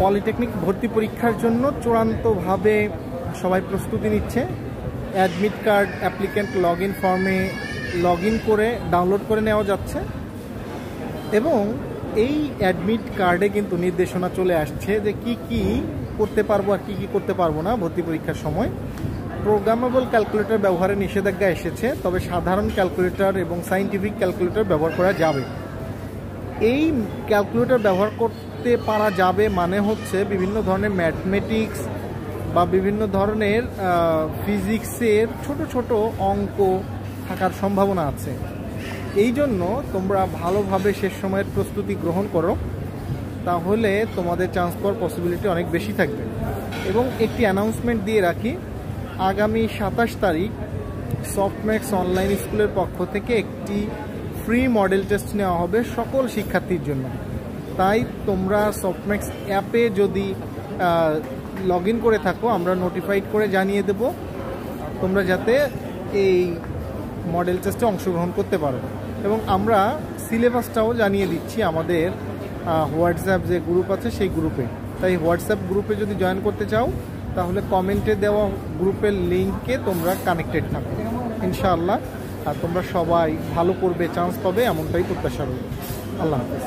Polytechnic ভর্তি পরীক্ষার জন্য চূড়ান্তভাবে সবাই প্রস্তুতি নিচ্ছে। Admit card applicant log in ফর্মে লগ ইন করে ডাউনলোড করে নেওয়া যাচ্ছে এবং এই অ্যাডমিট কার্ডে কিন্তু নির্দেশনা চলে আসছে যে কি কি করতে পারবো আর কি করতে পারবো না ভর্তি পরীক্ষার সময়। প্রোগ্রামেবল ক্যালকুলেটর ব্যবহারে নিষেধাজ্ঞা এসেছে, তবে সাধারণ ক্যালকুলেটর এবং সায়েন্টিফিক ক্যালকুলেটর ব্যবহার করা যাবে। এই ক্যালকুলেটর ব্যবহার করতে পারা যাবে মানে হচ্ছে বিভিন্ন ধরনের ম্যাথমেটিক্স বা বিভিন্ন ধরনের ফিজিক্সের ছোট ছোট অঙ্ক থাকার সম্ভাবনা আছে। এই জন্য তোমরা ভালোভাবে শেষ সময়ের প্রস্তুতি গ্রহণ করো, তাহলে তোমাদের চান্স পাওয়ার পসিবিলিটি অনেক বেশি থাকবে। এবং একটি অ্যানাউন্সমেন্ট দিয়ে রাখি, আগামী 27 তারিখ সফটম্যাক্স অনলাইন স্কুলের পক্ষ থেকে একটি ফ্রি মডেল টেস্ট নেওয়া হবে সকল শিক্ষার্থীর জন্য। তাই তোমরা সফটম্যাক্স অ্যাপে যদি লগ ইন করে থাকো, আমরা নোটিফাইড করে জানিয়ে দেব তোমরা যাতে এই মডেল টেস্টে অংশগ্রহণ করতে পারো। এবং আমরা সিলেবাসটাও জানিয়ে দিচ্ছি আমাদের হোয়াটসঅ্যাপ যে গ্রুপ আছে সেই গ্রুপে। তাই হোয়াটসঅ্যাপ গ্রুপে যদি জয়েন করতে চাও তাহলে কমেন্টে দেওয়া গ্রুপের লিঙ্কে তোমরা কানেক্টেড থাকো ইনশাআল্লাহ। আর তোমরা সবাই ভালো করবে, চান্স পাবে এমনটাই প্রত্যাশা রইল। আল্লাহ হাফেজ।